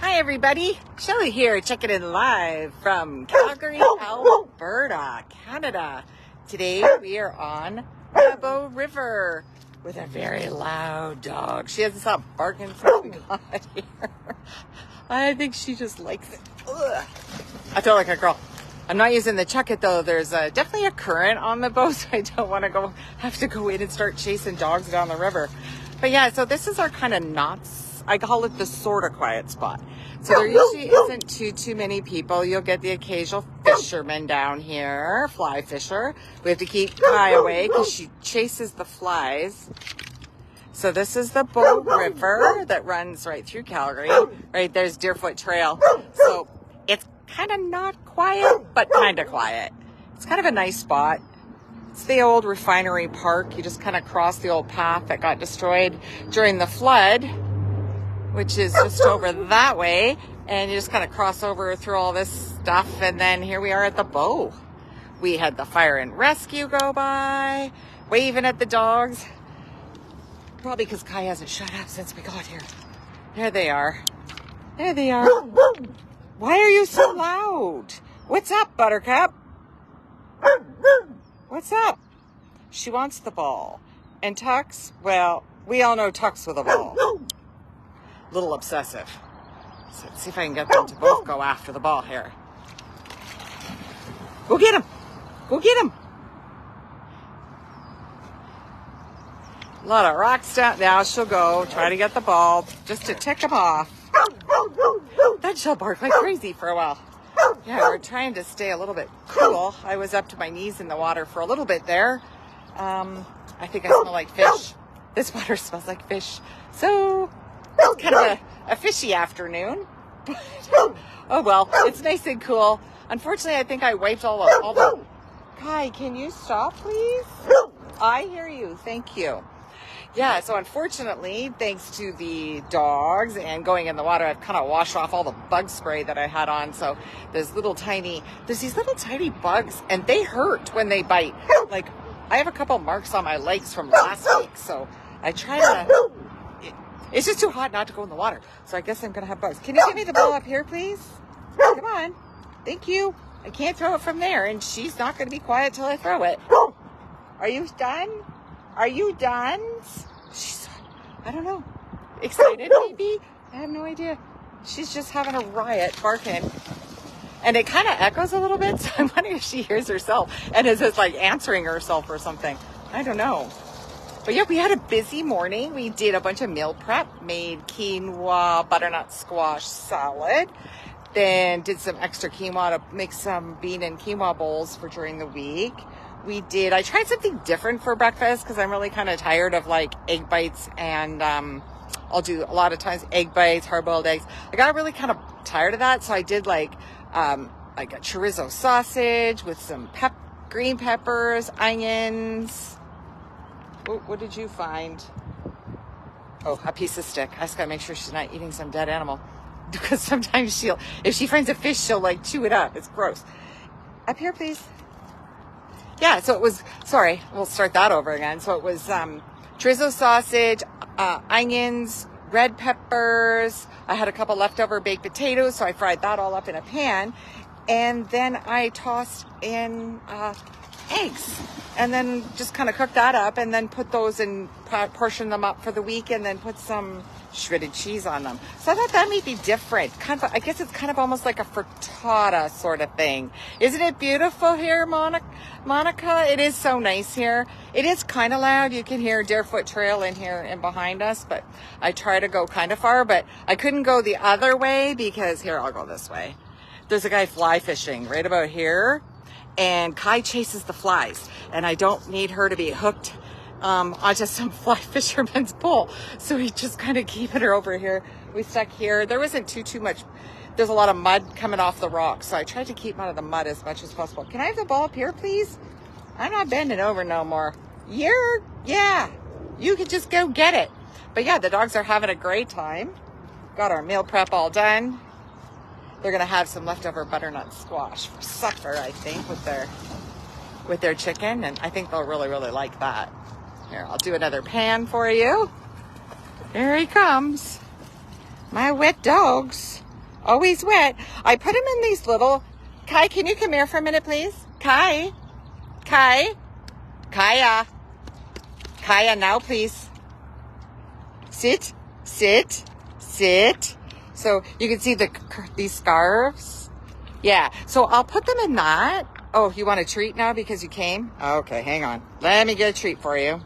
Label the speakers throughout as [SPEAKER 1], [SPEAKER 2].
[SPEAKER 1] Hi everybody, Shelley here, checking in live from Calgary, Alberta, Canada. Today we are on the Bow River with a very loud dog. She hasn't stopped barking since we got here. I think she just likes it. Ugh. I feel like a girl. I'm not using the chuck it though. There's definitely a current on the boat, so I don't want to have to go in and start chasing dogs down the river. But yeah, so this is our kind of I call it the sorta quiet spot. So there usually isn't too many people. You'll get the occasional fisherman down here, fly fisher. We have to keep Kai away because she chases the flies. So this is the Bow River that runs right through Calgary. Right there's Deerfoot Trail. So it's kind of not quiet, but kind of quiet. It's kind of a nice spot. It's the old refinery park. You just kind of cross the old path that got destroyed during the flood, which is just over that way, and you just kind of cross over through all this stuff, and then here we are at the Bow. We had the fire and rescue go by, waving at the dogs. Probably because Kai hasn't shut up since we got here. There they are. There they are. Why are you so loud? What's up, Buttercup? What's up? She wants the ball. And Tux, well, we all know Tux with a ball. Little obsessive. So let's see if I can get them to both go after the ball here. Go get him. Go get him. A lot of rocks down. Now she'll go try to get the ball just to tick him off. Then she'll bark like crazy for a while. Yeah, we're trying to stay a little bit cool. I was up to my knees in the water for a little bit there. I think I smell like fish. This water smells like fish. So it's kind of a fishy afternoon. Oh well, it's nice and cool. Unfortunately, I think I wiped all the... Kai, can you stop, please? I hear you. Thank you. Yeah, so unfortunately, thanks to the dogs and going in the water, I've kind of washed off all the bug spray that I had on. So there's these little tiny bugs, and they hurt when they bite. Like, I have a couple marks on my legs from last week, so I try to... It's just too hot not to go in the water. So I guess I'm going to have bugs. Can you give me the ball up here, please? Come on. Thank you. I can't throw it from there, and she's not going to be quiet till I throw it. Are you done? Are you done? She's, I don't know, excited maybe? I have no idea. She's just having a riot barking. And it kind of echoes a little bit, so I'm wondering if she hears herself and is just like answering herself or something. I don't know. But yeah, we had a busy morning. We did a bunch of meal prep, made quinoa, butternut squash salad, then did some extra quinoa to make some bean and quinoa bowls for during the week. I tried something different for breakfast because I'm really kind of tired of like egg bites, and I'll do a lot of times egg bites, hard-boiled eggs. I got really kind of tired of that, so I did like a chorizo sausage with some green peppers, onions. What did you find? Oh, a piece of stick. I just gotta make sure she's not eating some dead animal, because sometimes if she finds a fish, she'll like chew it up. It's gross. Up here, please. Yeah, so it was, sorry, we'll start that over again. So it was chorizo sausage, onions, red peppers. I had a couple leftover baked potatoes, so I fried that all up in a pan. And then I tossed in eggs, and then just kind of cooked that up, and then put those and portion them up for the week, and then put some shredded cheese on them. So I thought that might be different. I guess it's kind of almost like a frittata sort of thing. Isn't it beautiful here, Monica? It is so nice here. It is kind of loud. You can hear Deerfoot Trail in here and behind us, but I try to go kind of far, but I couldn't go the other way because here, I'll go this way. There's a guy fly fishing right about here, and Kai chases the flies, and I don't need her to be hooked onto some fly fisherman's pole. So we just kind of keeping her over here. We stuck here. There wasn't too much. There's a lot of mud coming off the rocks, so I tried to keep out of the mud as much as possible. Can I have the ball up here, please? I'm not bending over no more. Yeah, you could just go get it. But yeah, the dogs are having a great time. Got our meal prep all done. They're gonna have some leftover butternut squash for supper, I think, with their chicken, and I think they'll really like that. Here, I'll do another pan for you. Here he comes. My wet dogs. Always wet. I put him in these little... Kai, can you come here for a minute, please? Kai? Kai? Kaya? Kaya, now, please. Sit. Sit. Sit. So you can see these scarves. Yeah. So I'll put them in that. Oh, you want a treat now because you came? Okay, hang on. Let me get a treat for you.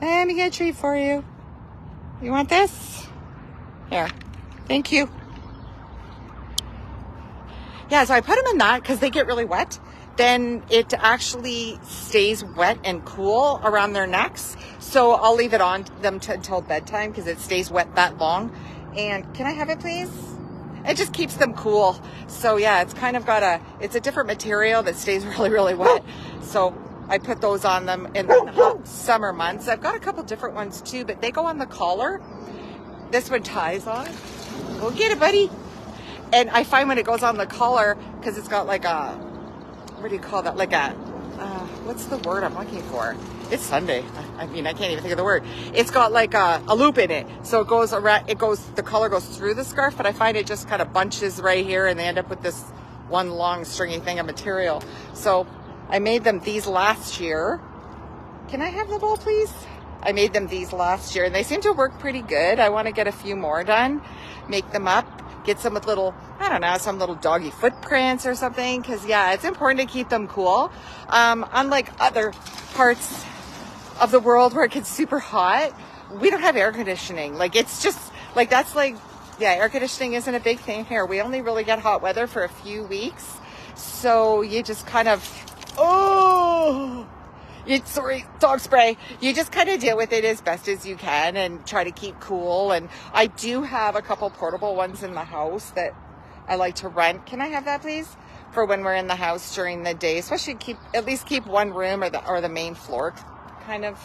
[SPEAKER 1] Let me get a treat for you. You want this? Here. Thank you. Yeah, so I put them in that because they get really wet. Then it actually stays wet and cool around their necks. So I'll leave it on them until bedtime because it stays wet that long. And can I have it, please? It just keeps them cool. So yeah, it's kind of it's a different material that stays really, really wet. So I put those on them in the hot summer months. I've got a couple different ones too, but they go on the collar. This one ties on. Go get it, buddy. And I find when it goes on the collar, because it's got like a, what do you call that? Like a, what's the word I'm looking for? It's Sunday. I mean, I can't even think of the word. It's got like a loop in it. So it goes around, the collar goes through the scarf, but I find it just kind of bunches right here and they end up with this one long stringy thing of material. So I made them these last year. Can I have the ball, please? I made them these last year and they seem to work pretty good. I want to get a few more done, make them up, get some with little, I don't know, some little doggy footprints or something. Because yeah, it's important to keep them cool. Unlike other parts of the world where it gets super hot, we don't have air conditioning. Like, it's just like, that's like, yeah, air conditioning isn't a big thing here. We only really get hot weather for a few weeks. So you just kind of, sorry, dog spray. You just kind of deal with it as best as you can and try to keep cool. And I do have a couple portable ones in the house that I like to rent. Can I have that, please? For when we're in the house during the day, especially at least keep one room or the main floor kind of,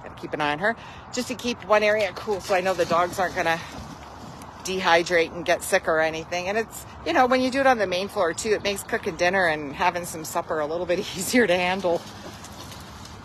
[SPEAKER 1] gotta keep an eye on her, just to keep one area cool so I know the dogs aren't gonna dehydrate and get sick or anything. And it's, you know, when you do it on the main floor too, it makes cooking dinner and having some supper a little bit easier to handle.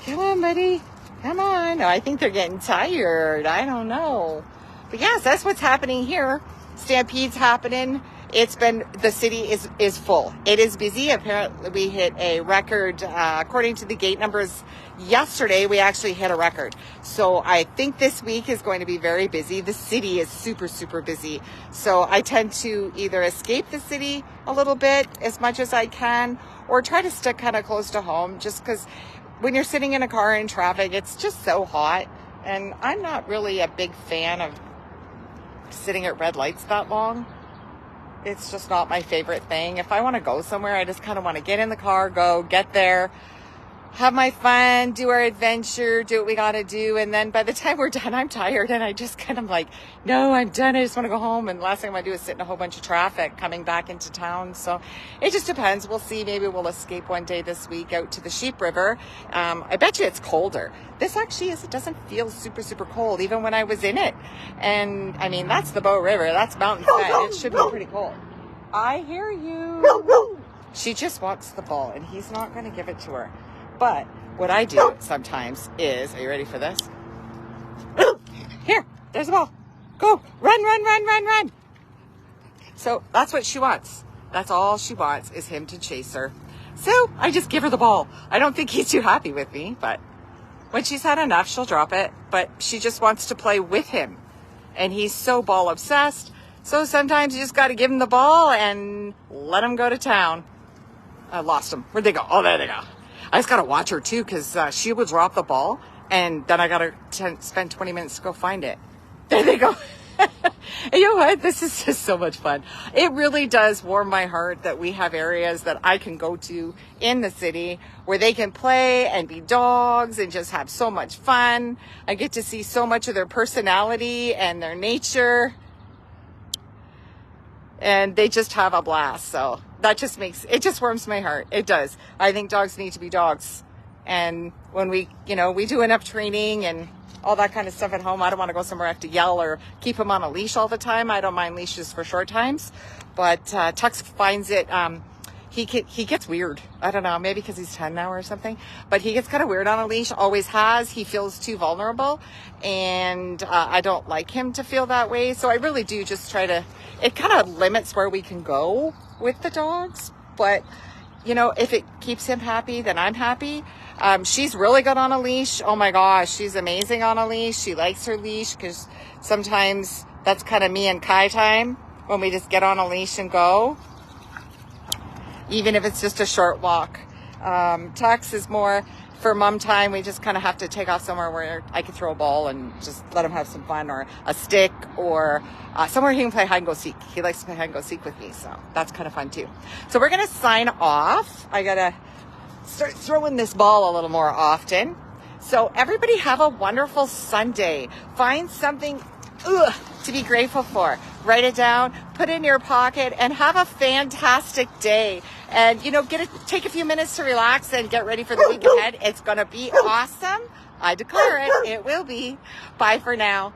[SPEAKER 1] Come on, buddy. Come on. I think they're getting tired. I don't know. But yes, that's what's happening here. Stampede's happening. The city is full. It is busy. Apparently we hit a record, according to the gate numbers yesterday, we actually hit a record. So I think this week is going to be very busy. The city is super, super busy. So I tend to either escape the city a little bit as much as I can, or try to stick kind of close to home, just because when you're sitting in a car in traffic, it's just so hot. And I'm not really a big fan of sitting at red lights that long. It's just not my favorite thing. If I want to go somewhere, I just kind of want to get in the car, get there, have my fun, do our adventure, do what we got to do. And then by the time we're done, I'm tired and I just kind of like, no, I'm done. I just want to go home. And the last thing I want to do is sit in a whole bunch of traffic coming back into town. So it just depends. We'll see. Maybe we'll escape one day this week out to the Sheep River. I bet you it's colder. This actually it doesn't feel super, super cold, even when I was in it. And I mean, that's the Bow River. That's mountain fed. It should be pretty cold. I hear you. She just wants the ball and he's not going to give it to her. But what I do sometimes is, are you ready for this? Here, there's the ball. Go, run, run, run, run, run. So that's what she wants. That's all she wants is him to chase her. So I just give her the ball. I don't think he's too happy with me, but when she's had enough, she'll drop it. But she just wants to play with him. And he's so ball obsessed. So sometimes you just got to give him the ball and let him go to town. I lost him. Where'd they go? Oh, there they go. I just got to watch her too, because she will drop the ball and then I got to spend 20 minutes to go find it. There they go. And you know what? This is just so much fun. It really does warm my heart that we have areas that I can go to in the city where they can play and be dogs and just have so much fun. I get to see so much of their personality and their nature. And they just have a blast. So that just it just warms my heart. It does. I think dogs need to be dogs. And when we do enough training and all that kind of stuff at home, I don't want to go somewhere I have to yell or keep him on a leash all the time. I don't mind leashes for short times. But Tux finds it, he gets weird. I don't know, maybe because he's 10 now or something, but he gets kind of weird on a leash, always has. He feels too vulnerable, and I don't like him to feel that way. So I really do just try to, it kind of limits where we can go with the dogs, but you know, if it keeps him happy, then I'm happy. She's really good on a leash. Oh my gosh, she's amazing on a leash. She likes her leash because sometimes that's kind of me and Kai time when we just get on a leash and go, even if it's just a short walk. Tux is more for mom time. We just kind of have to take off somewhere where I can throw a ball and just let him have some fun, or a stick, or somewhere he can play hide and go seek. He likes to play hide and go seek with me, so that's kind of fun too. So we're gonna sign off. I gotta start throwing this ball a little more often. So everybody have a wonderful Sunday. Find something to be grateful for. Write it down, put it in your pocket, and have a fantastic day. And, you know, take a few minutes to relax and get ready for the week ahead. It's going to be awesome. I declare it. It will be. Bye for now.